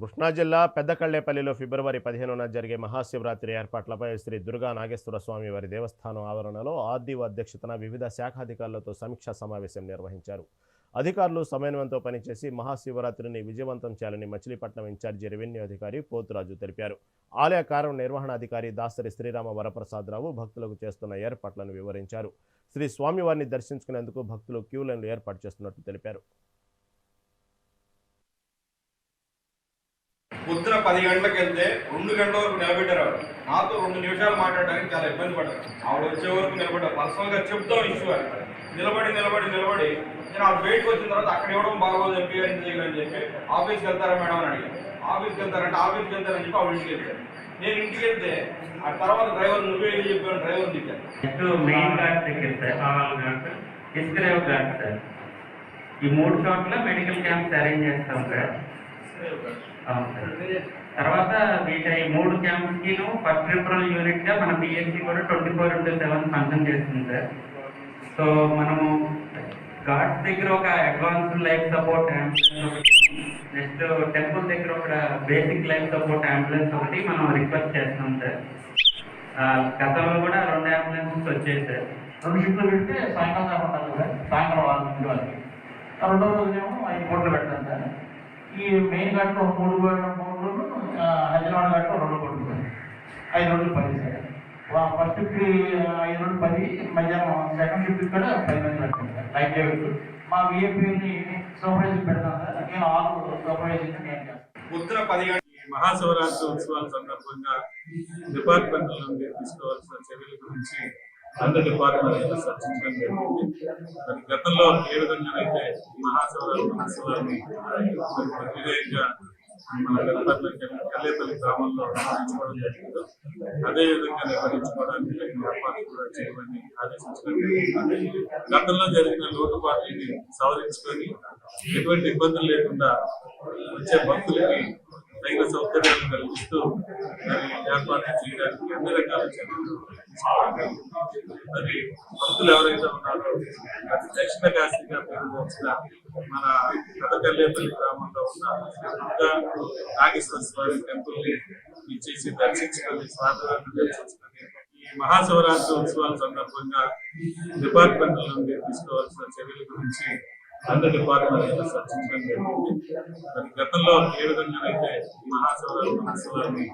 కృష్ణా జిల్లా పెద్దకళ్ళేపల్లిలో ఫిబ్రవరి 15న జరిగే మహాశివరాత్రి ఏర్పాట్లపై శ్రీ దుర్గా నాగేశ్వర స్వామి వారి దేవస్థానం ఆవరణలో ఆర్డీఓ అధ్యక్షతన వివిధ శాఖాధికారులతో సమీక్షా సమావేశం నిర్వహించారు. అధికారులు సమన్వయంతో పనిచేసి మహాశివరాత్రిని విజయవంతం చేయాలని మచిలీపట్నం ఇన్ఛార్జి రెవెన్యూ అధికారి పోతురాజు తెలిపారు. ఆలయ కార్యనిర్వహణాధికారి దాసరి శ్రీరామ వరప్రసాదరావు భక్తులకు చేస్తున్న ఏర్పాట్లను వివరించారు. శ్రీ స్వామివారిని దర్శించుకునేందుకు భక్తులు క్యూ లైన్లు ఏర్పాటు చేస్తున్నట్లు తెలిపారు. పొద్దున 10 గంటలకు వెళ్తే 2 గంటల వరకు నిలబెట్టారు. నాతో 2 నిమిషాలు మాట్లాడడానికి చాలా ఇబ్బంది పడ్డారు. ఆవిడ వచ్చే వరకు నిలబడ్డారు. పర్సనల్గా చెప్తాం ఇష్యూ అని నిలబడి నేను ఆవిడ బయటకు వచ్చిన తర్వాత అక్కడ ఇవ్వడం బాగోదు ఎంపీ గారిని చేయాలని చెప్పి ఆఫీస్కి వెళ్తారా మేడం అని అడిగాను. ఆఫీస్కి వెళ్తారని చెప్పి ఆవిడ ఇంటికి వెళ్తారు. నేను ఇంటికి వెళ్తే ఆ తర్వాత డ్రైవర్ నువ్వే వెళ్ళి చెప్పాను, డ్రైవర్ దిగాను. మెయిన్ ఘాట్ దగ్గర సార్, ఆవాల్ ఘాట్, ఇస్క్రేవ్ ఘాట్ సార్, ఈ 3 చోట్ల మెడికల్ క్యాంప్స్ అరేంజ్ చేస్తాం సార్. తర్వాత వీటి 3 క్యాంప్స్ కి ఫస్ట్ రిఫరల్ యూనిట్ గా మన పిఎస్సి కూడా 24/7 ఫంక్షన్ చేస్తుంది సార్. సో మనము ఘాట్స్ దగ్గర ఒక advanced life support ambulance, next temple దగ్గర ఒక బేసిక్ లైఫ్ సపోర్ట్ అంబులెన్స్ ఒకటి మనం రిక్వెస్ట్ చేస్తున్నాం సార్. గతంలో కూడా 2 అంబులెన్సెస్ వచ్చాయి సార్. 2 షిఫ్ట్లు పెడితే సాయంకాలం దాకా ఉంటారు సార్. సాయంకాలం 6 వరకు. రెండో రోజునేమో 5 పూటలు పెడతాం సార్. ఈ మెయిన్ ఘాట్లో 3 రోజులు, హైదరాబాద్ ఘాట్లో 2 పూటలు సార్. 5 రోజులు 10 సార్. ఫస్ట్ షిఫ్ట్ 5 రోజులు 10, మధ్యాహ్నం సెకండ్ షిఫ్ట్ కూడా 10 మంది పెడతాం సార్. లైట్ డేవిడ్ మా విఏపీని సూపర్వైజింగ్ పెడతాం సార్. నేను 6 సూపర్వైజింగ్ నేను చేస్తాను. పొద్దున 10 గంటల మహాశివరాత్రి ఉత్సవాల సందర్భంగా డిపార్ట్మెంట్ల నుండి తీసుకోవాల్సిన చర్యల గురించి అన్ని డిపార్ట్మెంట్లు చర్చించడం జరిగింది. మరి గతంలో ఏ విధంగానైతే మహాశివరాత్రి ఉత్సవాన్ని విజయంగా మన కల్లేపల్లి గ్రామంలో నిర్వహించుకోవడం జరిగిందో అదేవిధంగా నిర్వహించుకోవడానికి ఏర్పాట్లు కూడా చేయమని ఆదేశించడం జరిగింది. గతంలో జరిగిన లోటుపాట్లని సవరించుకొని ఎటువంటి ఇబ్బందులు లేకుండా వచ్చే భక్తులకి తగిన సౌకర్యాలను కల్పిస్తూ మరి ఏర్పాట్లు చేయడానికి అన్ని రకాల చర్యలు మరి భక్తులు ఎవరైతే ఉన్నారో అది దక్షిణ కాశీగా పేరు వచ్చిన మన పెద్దకళ్ళేపల్లి గ్రామంలో ఉన్న దుర్గా నాగేశ్వర స్వామి టెంపుల్ ని ఇచ్చేసి దర్శించుకొని స్వామివారిని దర్శించుకొని ఈ మహాశివరాత్రి ఉత్సవాల సందర్భంగా డిపార్ట్మెంట్ల నుండి తీసుకోవాల్సిన చర్యల గురించి అన్ని డిపార్ట్మెంట్లు చర్చించడం జరిగింది. మరి గతంలో ఏ విధంగానైతే మహాశివరాత్రి ఉత్సవాన్ని